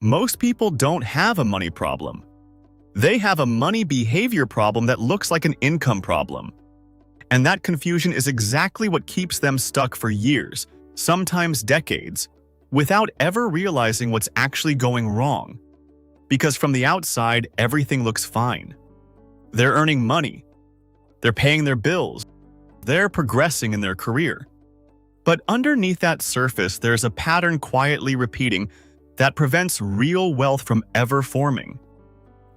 Most people don't have a money problem. They have a money behavior problem that looks like an income problem. And that confusion is exactly what keeps them stuck for years, sometimes decades, without ever realizing what's actually going wrong. Because from the outside, everything looks fine. They're earning money. They're paying their bills. They're progressing in their career. But underneath that surface, there's a pattern quietly repeating that prevents real wealth from ever forming.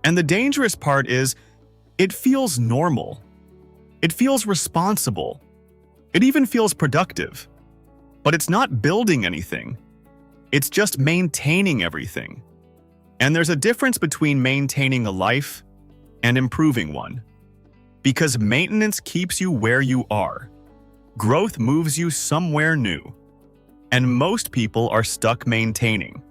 And the dangerous part is, it feels normal. It feels responsible. It even feels productive. But it's not building anything. It's just maintaining everything. And there's a difference between maintaining a life and improving one. Because maintenance keeps you where you are. Growth moves you somewhere new. And most people are stuck maintaining.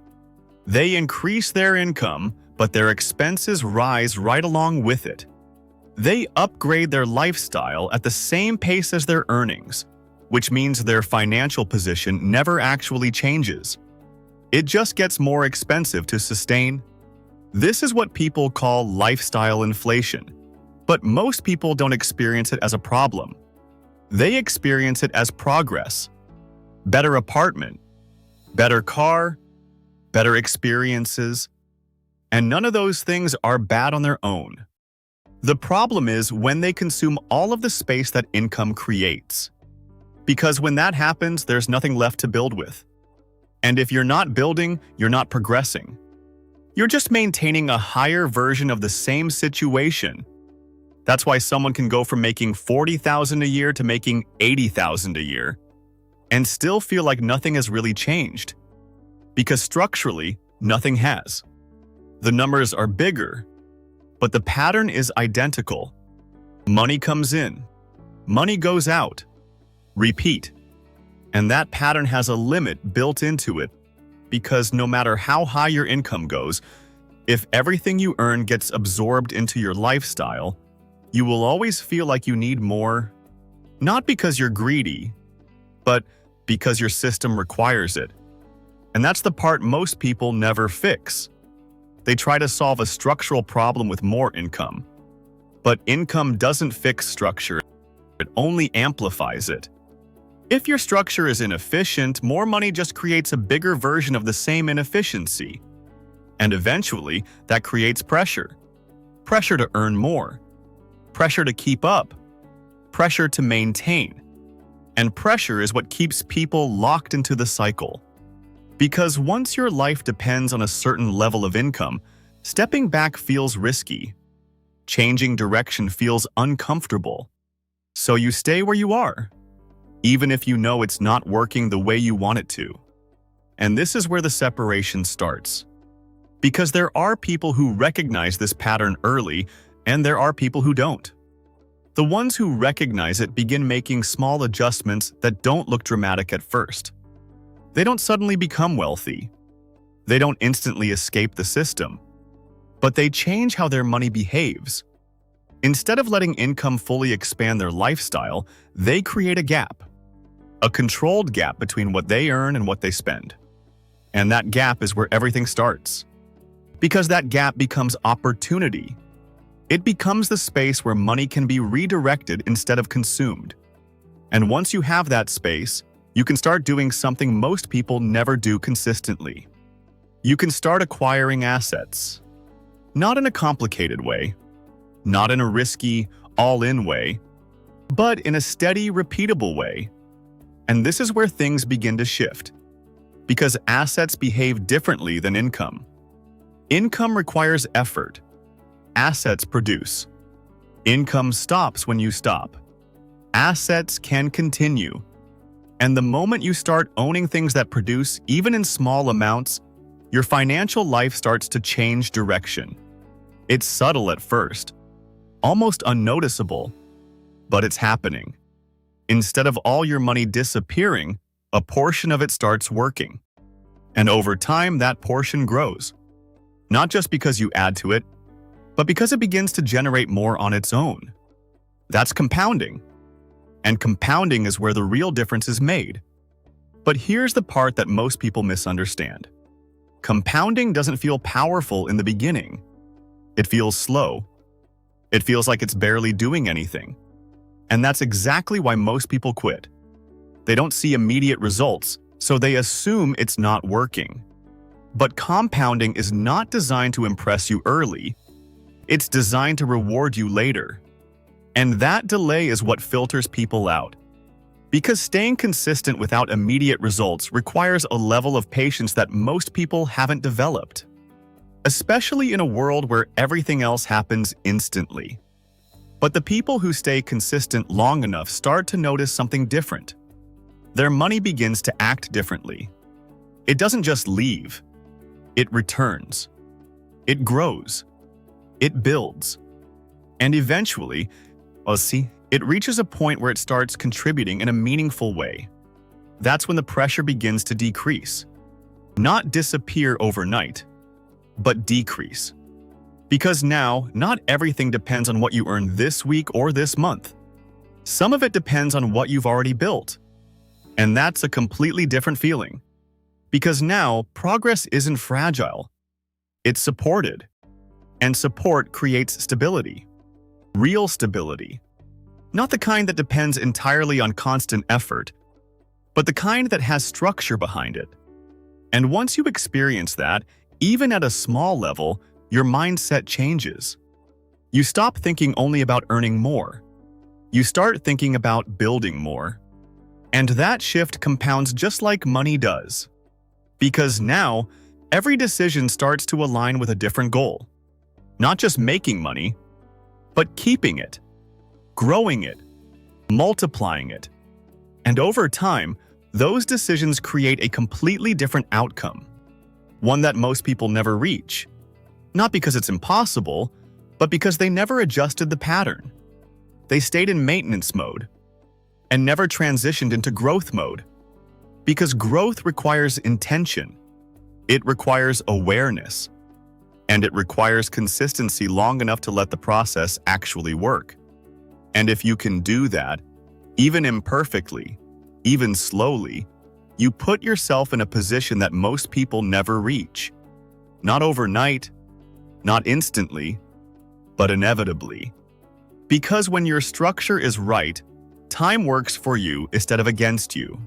They increase their income, but their expenses rise right along with it. They upgrade their lifestyle at the same pace as their earnings, which means their financial position never actually changes. It just gets more expensive to sustain. This is what people call lifestyle inflation, but most people don't experience it as a problem. They experience it as progress. Better apartment, better car, better experiences, and none of those things are bad on their own. The problem is when they consume all of the space that income creates. Because when that happens, there's nothing left to build with. And if you're not building, you're not progressing. You're just maintaining a higher version of the same situation. That's why someone can go from making $40,000 a year to making $80,000 a year and still feel like nothing has really changed. Because structurally, nothing has. The numbers are bigger, but the pattern is identical. Money comes in, money goes out. Repeat. And that pattern has a limit built into it, because no matter how high your income goes, if everything you earn gets absorbed into your lifestyle, you will always feel like you need more, not because you're greedy, but because your system requires it. And that's the part most people never fix. They try to solve a structural problem with more income. But income doesn't fix structure, it only amplifies it. If your structure is inefficient, more money just creates a bigger version of the same inefficiency. And eventually, that creates pressure. Pressure to earn more. Pressure to keep up. Pressure to maintain. And pressure is what keeps people locked into the cycle. Because once your life depends on a certain level of income, stepping back feels risky. Changing direction feels uncomfortable. So you stay where you are, even if you know it's not working the way you want it to. And this is where the separation starts. Because there are people who recognize this pattern early, and there are people who don't. The ones who recognize it begin making small adjustments that don't look dramatic at first. They don't suddenly become wealthy. They don't instantly escape the system. But they change how their money behaves. Instead of letting income fully expand their lifestyle, they create a gap. A controlled gap between what they earn and what they spend. And that gap is where everything starts. Because that gap becomes opportunity. It becomes the space where money can be redirected instead of consumed. And once you have that space, you can start doing something most people never do consistently. You can start acquiring assets. Not in a complicated way. Not in a risky, all-in way. But in a steady, repeatable way. And this is where things begin to shift. Because assets behave differently than income. Income requires effort. Assets produce. Income stops when you stop. Assets can continue. And the moment you start owning things that produce, even in small amounts, your financial life starts to change direction. It's subtle at first, almost unnoticeable, but it's happening. Instead of all your money disappearing, a portion of it starts working. And over time, that portion grows. Not just because you add to it, but because it begins to generate more on its own. That's compounding. And compounding is where the real difference is made. But here's the part that most people misunderstand. Compounding doesn't feel powerful in the beginning. It feels slow. It feels like it's barely doing anything. And that's exactly why most people quit. They don't see immediate results, so they assume it's not working. But compounding is not designed to impress you early. It's designed to reward you later. And that delay is what filters people out. Because staying consistent without immediate results requires a level of patience that most people haven't developed. Especially in a world where everything else happens instantly. But the people who stay consistent long enough start to notice something different. Their money begins to act differently. It doesn't just leave. It returns. It grows. It builds. And eventually, it reaches a point where it starts contributing in a meaningful way. That's when the pressure begins to decrease. Not disappear overnight, but decrease. Because now, not everything depends on what you earn this week or this month. Some of it depends on what you've already built. And that's a completely different feeling. Because now, progress isn't fragile. It's supported. And support creates stability. Real stability. Not the kind that depends entirely on constant effort, but the kind that has structure behind it. And once you experience that, even at a small level, your mindset changes. You stop thinking only about earning more. You start thinking about building more. And that shift compounds just like money does. Because now, every decision starts to align with a different goal. Not just making money, but keeping it, growing it, multiplying it. And over time, those decisions create a completely different outcome. One that most people never reach. Not because it's impossible, but because they never adjusted the pattern. They stayed in maintenance mode and never transitioned into growth mode. Because growth requires intention. It requires awareness. And it requires consistency long enough to let the process actually work. And if you can do that, even imperfectly, even slowly, you put yourself in a position that most people never reach. Not overnight, not instantly, but inevitably. Because when your structure is right, time works for you instead of against you.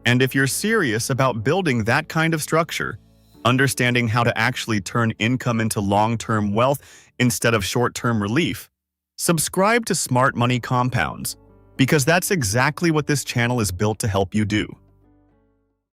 And if you're serious about building that kind of structure, understanding how to actually turn income into long-term wealth instead of short-term relief, subscribe to Smart Money Compounds, because that's exactly what this channel is built to help you do.